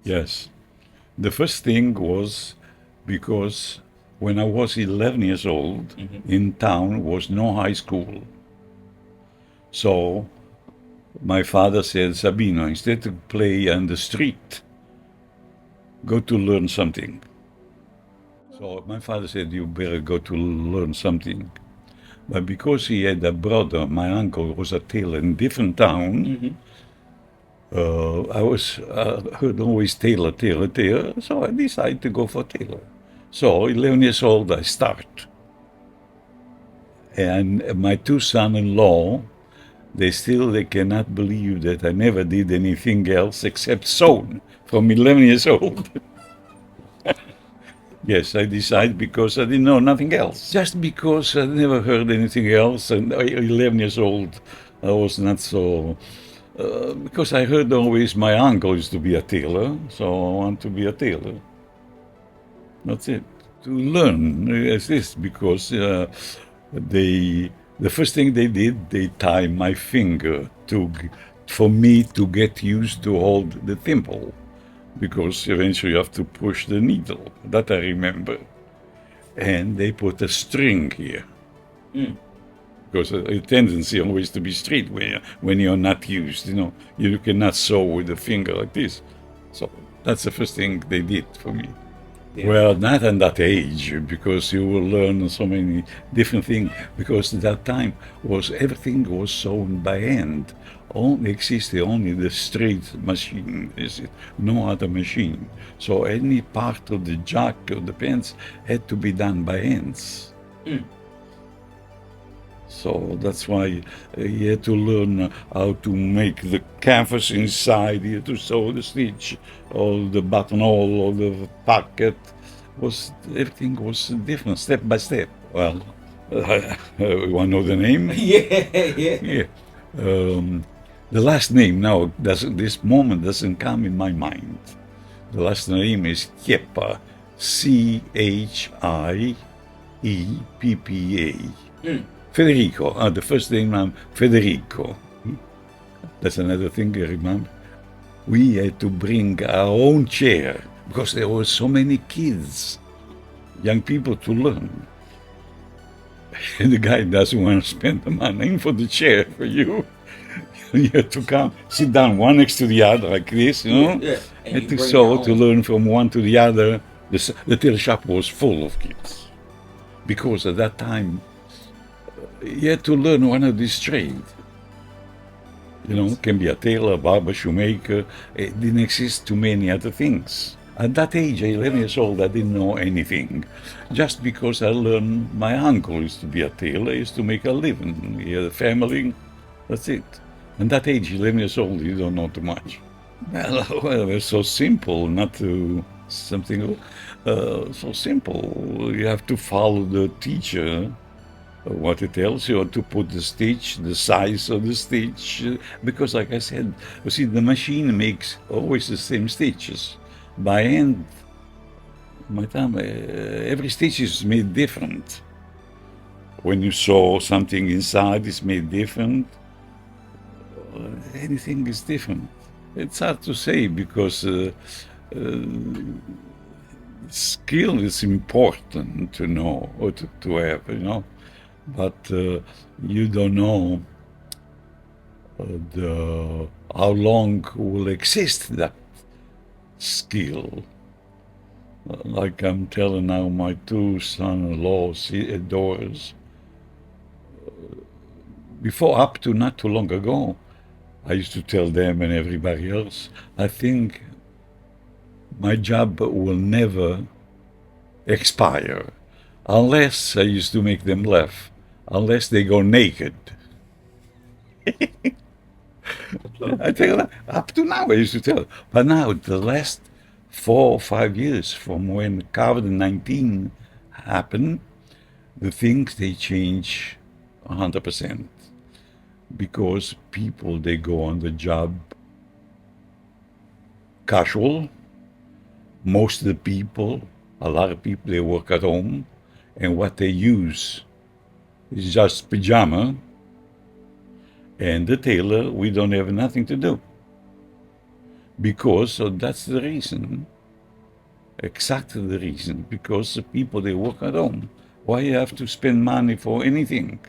Yes. The first thing was because when I was 11 years old, in town was no high school. So my father said, Sabino, instead to play on the street, go to learn something. So my father said, you better go to learn something. But because he had a brother, my uncle was a tailor in a different town, I was heard always tailor, tailor, tailor. So I decided to go for tailor. So 11 years old, I start. And my two son-in-law, they cannot believe that I never did anything else except sewn from 11 years old. Yes, I decided because I didn't know nothing else. Just because I never heard anything else, and 11 years old, I was not so. Because I heard always my uncle used to be a tailor, so I want to be a tailor. That's it. To learn is this because the first thing they did, they tied my finger for me to get used to hold the thimble, because eventually you have to push the needle. That I remember. And they put a string here. Because a tendency always to be straight when you're not used, you cannot sew with the finger like this. So that's the first thing they did for me. Yeah. Well, not at that age, because you will learn so many different things. Because at that time everything was sewn by hand. Only existed only the straight machine, no other machine. So any part of the jacket or the pants had to be done by hands. So that's why you had to learn how to make the canvas inside, you had to sew the stitch, or the buttonhole, or the pocket. Everything was different, step by step. Well, you want to know the name? Yeah. The last name now, this moment doesn't come in my mind. The last name is Chieppa, Chieppa. Federico. The first name I'm Federico. That's another thing I remember. We had to bring our own chair because there were so many kids, young people to learn. And the guy doesn't want to spend the money for the chair for you. You have to come, sit down one next to the other like this, Yeah. And to learn from one to the other. The tailor shop was full of kids because at that time you had to learn one of these trades. Can be a tailor, barber, shoemaker. It didn't exist too many other things. At that age, 11 years old, I didn't know anything. Just because I learned, my uncle used to be a tailor, he used to make a living. He had a family, that's it. At that age, 11 years old, you don't know too much. Well, it's so simple, not to something so simple. You have to follow the teacher, what it tells you, to put the stitch, the size of the stitch, because like I said, you see, the machine makes always the same stitches. By hand, my time, every stitch is made different. When you sew something inside, it's made different. Anything is different. It's hard to say because skill is important to know or to have, but you don't know how long will exist that skill. Like I'm telling now my two son-in-laws, adores. Before, up to not too long ago, I used to tell them and everybody else, I think my job will never expire unless, I used to make them laugh, unless they go naked. I tell them, up to now I used to tell them. But now, the last 4 or 5 years from when COVID-19 happened, the things, they change 100%. Because people, they go on the job casual. Most of the people, a lot of people, they work at home, and what they use is just pajama. And the tailor, we don't have nothing to do. because so that's the reason, exactly the reason, because the people, they work at home. Why you have to spend money for anything?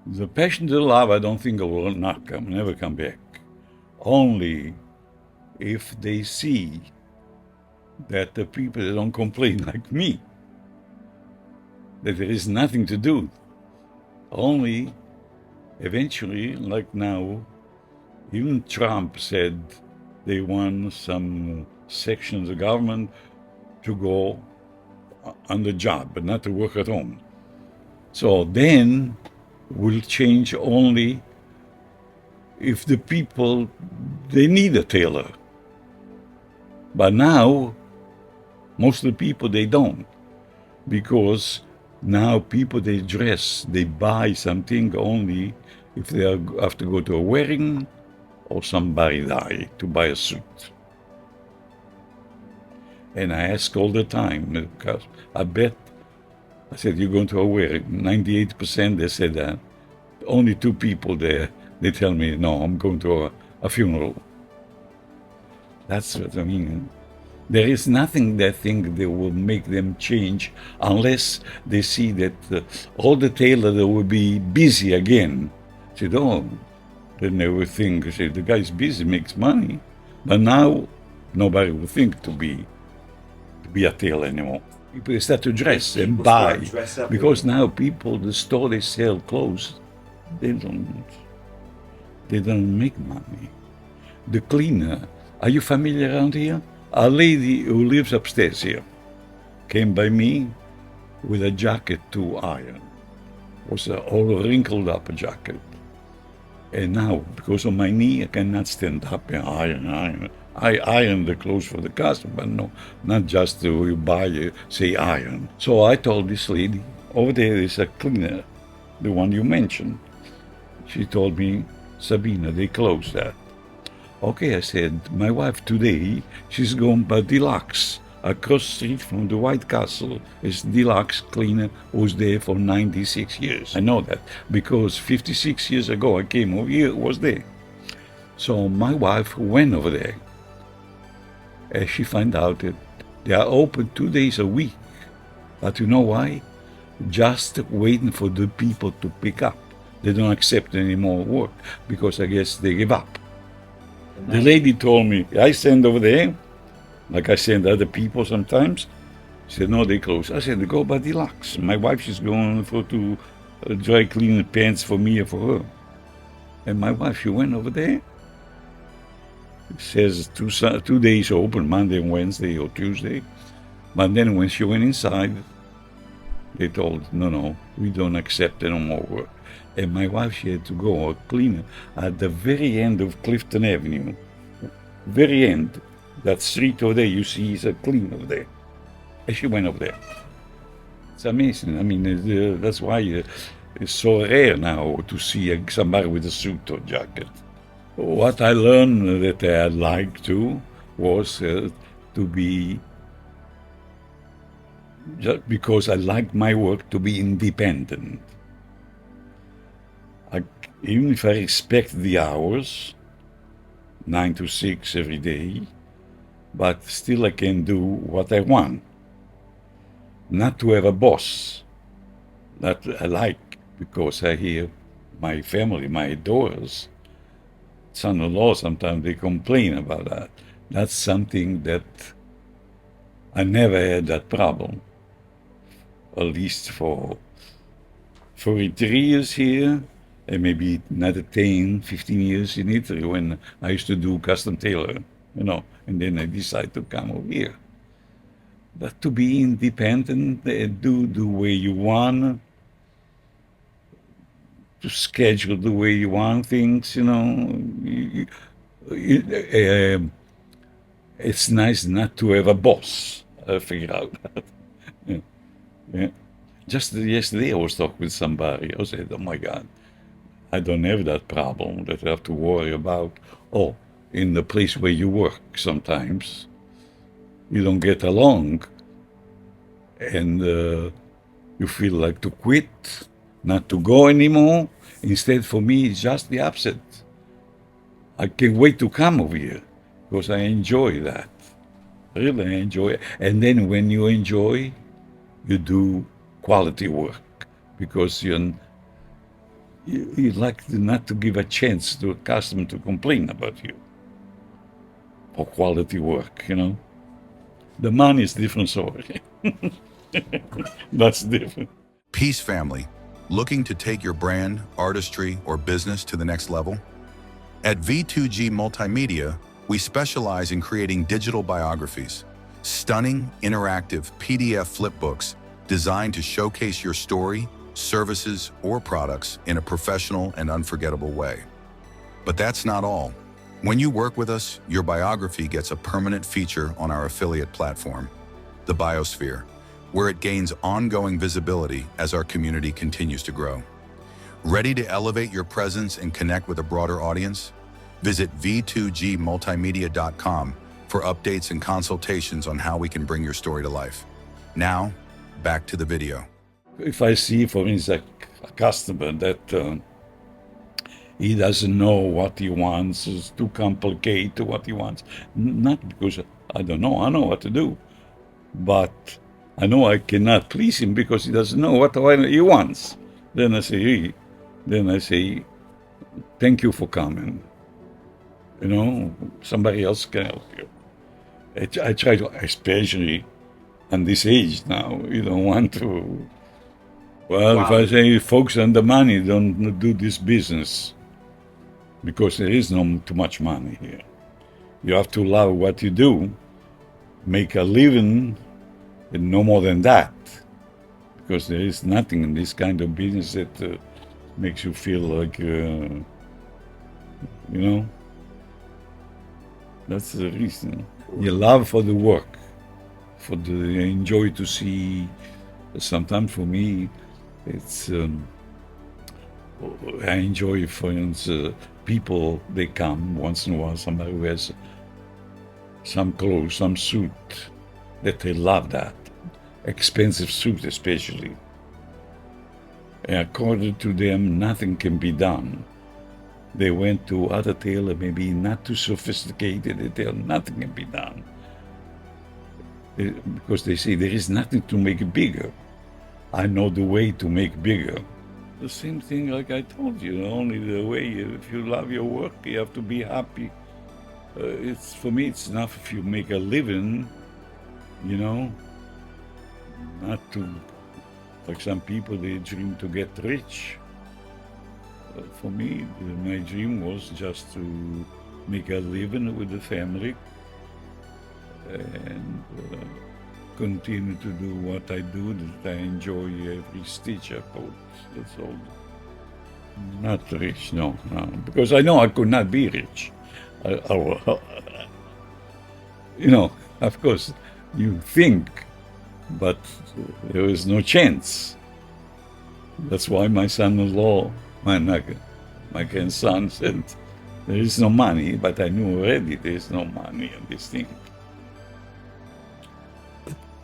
The passion, the love, I don't think will not come, never come back. Only if they see that the people, they don't complain like me, that there is nothing to do. Only eventually, like now, even Trump said they want some section of the government to go on the job, but not to work at home. So then will change only if the people, they need a tailor. But now, most of the people, they don't. Because now people, they dress, they buy something only if they have to go to a wedding or somebody die to buy a suit. And I ask all the time, because I bet, I said, you're going to a wedding. 98% they said that. Only 2 people there, they tell me, no, I'm going to a funeral. That's what I mean. There is nothing they think that will make them change unless they see that all the tailors will be busy again. I said, oh, they never think. I said, the guy's busy, makes money. But now, nobody will think to be a tailor anymore. People start to dress and buy. Because now people, the store, they sell clothes. They don't make money. The cleaner, are you familiar around here? A lady who lives upstairs here came by me with a jacket to iron. It was an all wrinkled up jacket. And now, because of my knee, I cannot stand up and iron. I iron the clothes for the customer, but no, not just to buy, say, iron. So I told this lady, over there is a cleaner, the one you mentioned. She told me, Sabino, they closed that. Okay, I said, my wife today, she's going by Deluxe. Across the street from the White Castle is Deluxe cleaner who's there for 96 years. I know that because 56 years ago I came over here, was there. So my wife went over there. And she found out that they are open 2 days a week. But you know why? Just waiting for the people to pick up. They don't accept any more work because I guess they give up. The lady told me, I send over there, like I send other people sometimes. She said, no, they close. I said, go by Deluxe. My wife, she's going to dry clean the pants for me or for her. And my wife, she went over there. It says 2 days open, Monday and Wednesday or Tuesday. But then when she went inside, they told, no, we don't accept any more work. And my wife, she had to go, a cleaner, at the very end of Clifton Avenue. Very end. That street over there, you see, is a cleaner over there. And she went over there. It's amazing. I mean, that's why it's so rare now to see somebody with a suit or jacket. What I learned that I liked to was to be, just because I like my work, to be independent. Even if I respect the hours, 9 to 6 every day, but still I can do what I want. Not to have a boss. That I like, because I hear my family, my daughters, son-in-law, sometimes they complain about that. That's something that I never had that problem. At least for 3 years here, and maybe another 10, 15 years in Italy when I used to do custom tailor, and then I decided to come over here. But to be independent, do the way you want, to schedule the way you want things, it's nice not to have a boss, I figure out that. Yeah. Just yesterday I was talking with somebody, I said, oh my God, I don't have that problem that I have to worry about. Oh, in the place where you work, sometimes you don't get along and you feel like to quit, not to go anymore. Instead, for me, it's just the opposite. I can't wait to come over here because I enjoy that. Really, I enjoy it. And then when you enjoy, you do quality work because you like not to give a chance to a customer to complain about you for quality work, you know. The money is different story. That's different. Peace family, looking to take your brand, artistry, or business to the next level? At V2G Multimedia, we specialize in creating digital biographies, stunning, interactive PDF flipbooks designed to showcase your story, services, or products in a professional and unforgettable way. But that's not all. When you work with us, your biography gets a permanent feature on our affiliate platform, the Biosphere, where it gains ongoing visibility as our community continues to grow. Ready to elevate your presence and connect with a broader audience? Visit v2gmultimedia.com for updates and consultations on how we can bring your story to life. Now, back to the video. If I see, for instance, a customer that he doesn't know what he wants, it's too complicated what he wants, not because I don't know, I know what to do, but I know I cannot please him because he doesn't know what he wants. Then I say, thank you for coming. You know, somebody else can help you. I try to, especially at this age now, you don't want to. Well, wow. If I say focus on the money, don't do this business, because there is no too much money here. You have to love what you do, make a living, and no more than that, because there is nothing in this kind of business that makes you feel like, you know, that's the reason. You love for the work, you enjoy to see. Sometimes for me, it's I enjoy, for instance, people, they come once in a while, somebody who has some clothes, some suit, that they love that. Expensive suit especially. And according to them, nothing can be done. They went to other tailor, maybe not too sophisticated, they tell nothing can be done. Because they say there is nothing to make it bigger. I know the way to make bigger. The same thing like I told you, only the way, if you love your work, you have to be happy. For me, it's enough if you make a living, you know, not to, like some people, they dream to get rich. For me, my dream was just to make a living with the family and continue to do what I do, that I enjoy every stitch I put. That's all. Not rich, no, because I know I could not be rich. You know, of course, you think, but there is no chance. That's why my son-in-law, my grandson said, there is no money, but I knew already there is no money in this thing.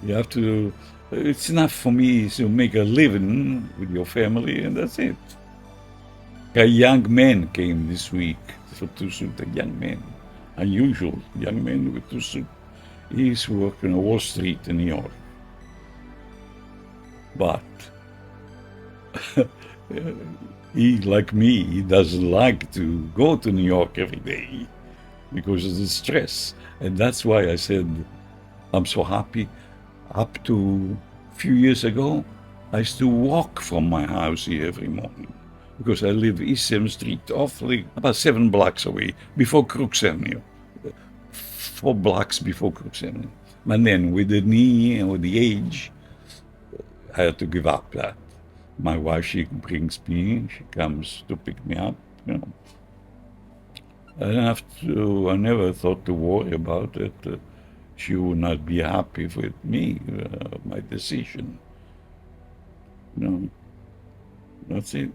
You have to, it's enough for me to make a living with your family, and that's it. A young man came this week for two suits, a young man, unusual young man with two suits. He's working on Wall Street in New York. But he, like me, he doesn't like to go to New York every day because of the stress. And that's why I said, I'm so happy. Up to a few years ago, I used to walk from my house here every morning because I live East 7th Street, awfully about 7 blocks away, before Crooks Avenue. 4 blocks before Crooks Avenue. And then with the knee and with the age, I had to give up that. My wife, she brings me, she comes to pick me up, you know. I never thought to worry about it. She would not be happy with me, my decision. You know, that's it.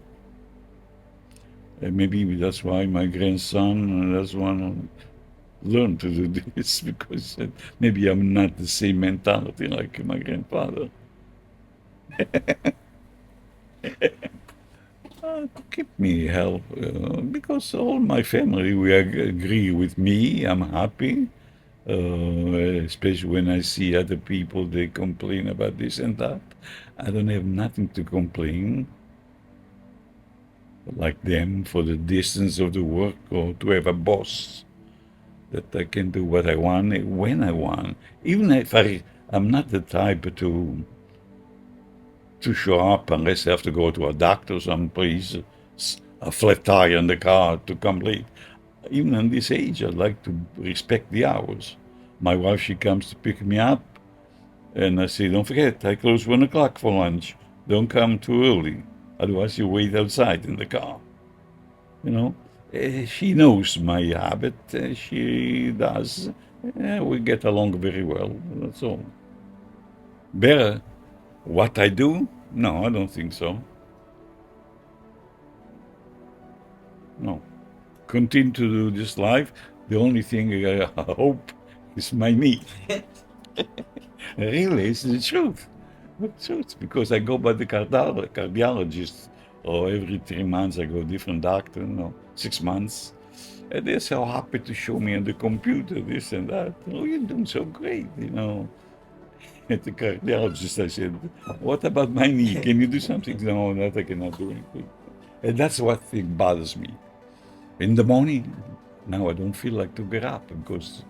And maybe that's why my grandson doesn't want to learn to do this, because maybe I'm not the same mentality like my grandfather. To keep me help, because all my family we agree with me. I'm happy, especially when I see other people they complain about this and that. I don't have nothing to complain like them for the distance of the work or to have a boss that I can do what I want when I want. Even if I'm not the type to show up unless I have to go to a doctor someplace, a flat tire in the car to complete. Even at this age, I'd like to respect the hours. My wife, she comes to pick me up, and I say, don't forget, I close 1 o'clock for lunch. Don't come too early. Otherwise, you wait outside in the car. You know, she knows my habit. She does. We get along very well. That's all. Better what I do? No, I don't think so. No. Continue to do this life. The only thing I hope is my knee. Really, it's the truth. The truth. Because I go by the cardiologist, or every 3 months I go different doctor, 6 months. And they're so happy to show me on the computer this and that. Oh, you're doing so great, At the cardiologist, I said, what about my knee? Can you do something? No, that I cannot do anything. And that's what thing bothers me. In the morning, now I don't feel like to get up because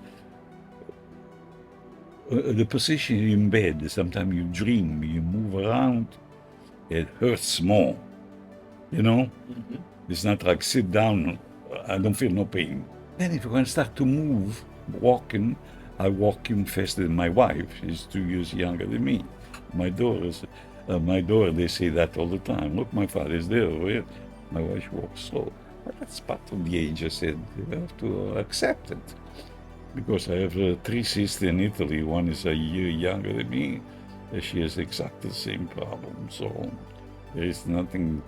the position in bed, sometimes you dream, you move around, it hurts more, It's not like sit down, I don't feel no pain. Then if you're going to start to move, walking, I walk in faster than my wife. She's 2 years younger than me. My daughter, they say that all the time. Look, my father is there. My wife walks slow. But that's part of the age, I said. You have to accept it. Because I have 3 sisters in Italy. One is a year younger than me. And she has exactly the same problem. So there is nothing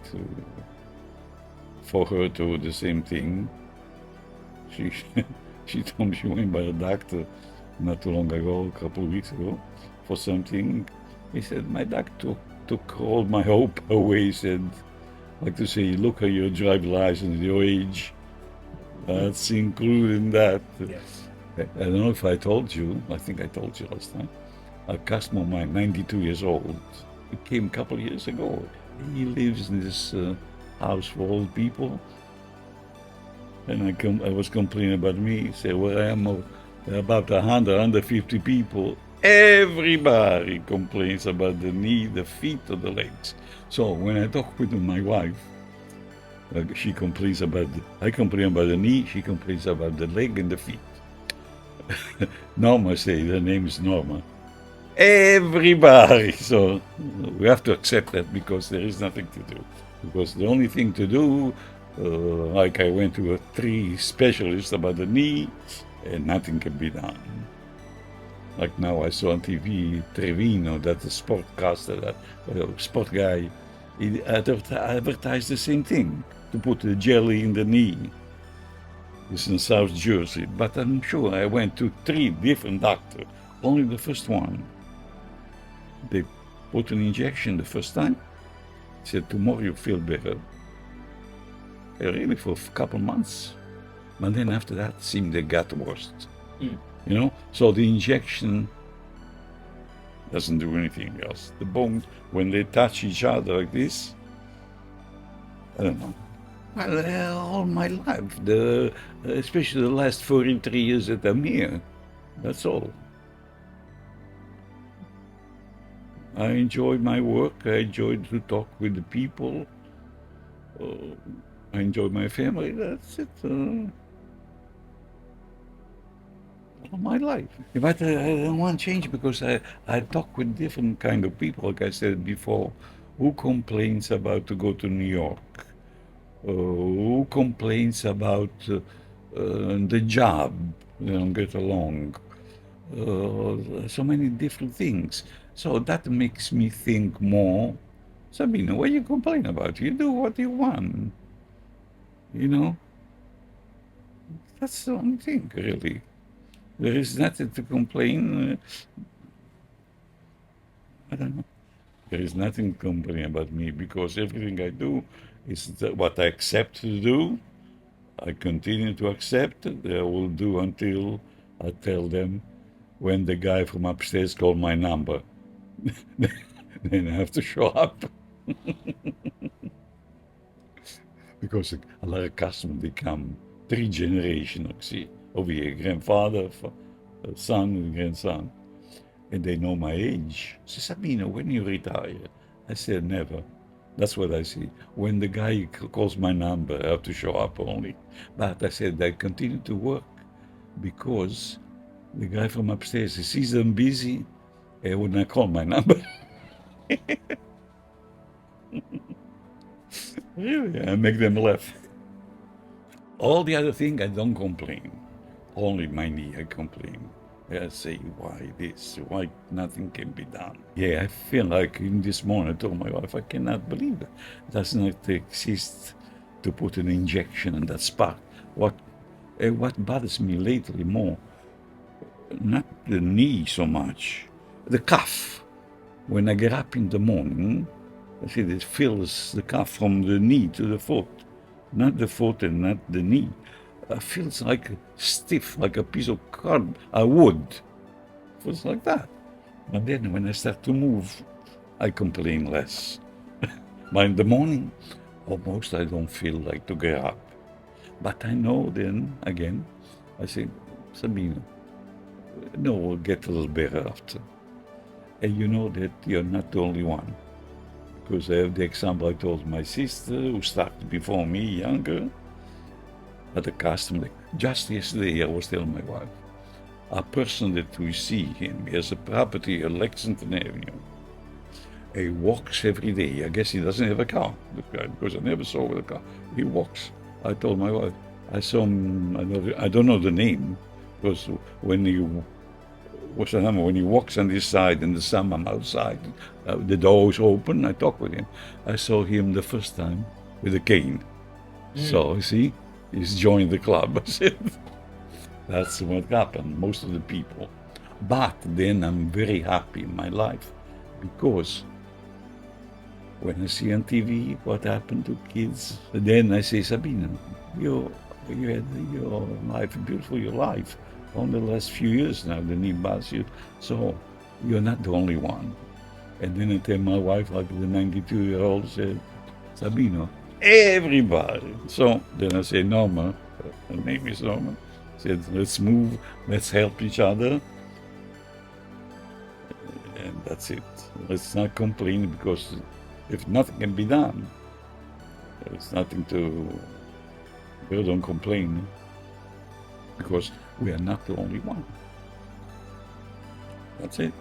for her to do the same thing. She told me she went by a doctor not too long ago, a couple of weeks ago, for something. He said, my doctor took all my hope away. He said, like to say, look at your driver's license, your age. That's included in that. Yes. I don't know if I told you, I think I told you last time. A customer of mine, 92 years old, he came a couple of years ago. He lives in this house for old people. And I was complaining about me. He said, well, I am about 150 people. Everybody complains about the knee, the feet, or the legs. So when I talk with my wife, she complains I complain about the knee, she complains about the leg and the feet. Norma says, her name is Norma. Everybody. So we have to accept that because there is nothing to do. Because the only thing to do, like I went to 3 specialists about the knee, and nothing can be done. Like now I saw on TV Trevino, that's a sportcaster, that sport guy, he advertised the same thing, to put the jelly in the knee. It's in South Jersey, but I'm sure I went to 3 different doctors, only the first one. They put an injection the first time, said tomorrow you feel better. Really for a couple months. But then after that, it seemed they got worse. So the injection doesn't do anything else. The bones, when they touch each other like this, I don't know. Well, all my life, especially the last 43 years that I'm here, that's all. I enjoy my work. I enjoy to talk with the people. I enjoy my family. That's it. All my life. But I don't want to change because I talk with different kind of people, like I said before, who complains about to go to New York, who complains about the job, they don't get along, so many different things. So that makes me think more, Sabino, what you complain about? You do what you want. That's the only thing, really. There is nothing to complain. I don't know. There is nothing to complain about me because everything I do It's what I accept to do. I continue to accept it. I will do until I tell them when the guy from upstairs called my number. Then I have to show up. Because a lot of customers become three generations, see, over here, grandfather, son, and grandson. And they know my age. Say, Sabino, when you retire? I said, never. That's what I see. When the guy calls my number, I have to show up only. But I said, I continue to work because the guy from upstairs, he sees I'm busy, and when I call my number, really, I make them laugh. All the other thing, I don't complain. Only my knee, I complain. I say, why this? Why nothing can be done? Yeah, I feel like in this morning I told my wife, I cannot believe it. It does not exist to put an injection in that spot. What bothers me lately more, not the knee so much, the cuff. When I get up in the morning, I see it feels the cuff from the knee to the foot. Not the foot and not the knee. It feels like stiff, like a piece of card, wood. It feels like that. But then when I start to move, I complain less. But in the morning, almost I don't feel like to get up. But I know then, again, I say, Sabino, no, we'll get a little better after. And you know that you're not the only one. Because I have the example I told my sister, who started before me, younger, at the customer. Just yesterday, I was telling my wife, a person that we see him, he has a property on Lexington Avenue. He walks every day. I guess he doesn't have a car, because I never saw with a car. He walks. I told my wife, I saw him, I don't know the name, because when he walks on this side in the summer, I'm outside, the door is open, I talk with him. I saw him the first time with a cane. So, you see, he's joined the club. I said, that's what happened, most of the people. But then I'm very happy in my life, because when I see on TV what happened to kids, then I say, Sabina, you had your life, beautiful your life. Only the last few years now, the knee bothers you. So you're not the only one. And then I tell my wife, like the 92-year-old said, Sabino, everybody. So then I say, Norma, her name is Norma, said, let's move, let's help each other. And that's it. Let's not complain, because if nothing can be done, there's nothing to, we don't complain, because we are not the only one. That's it.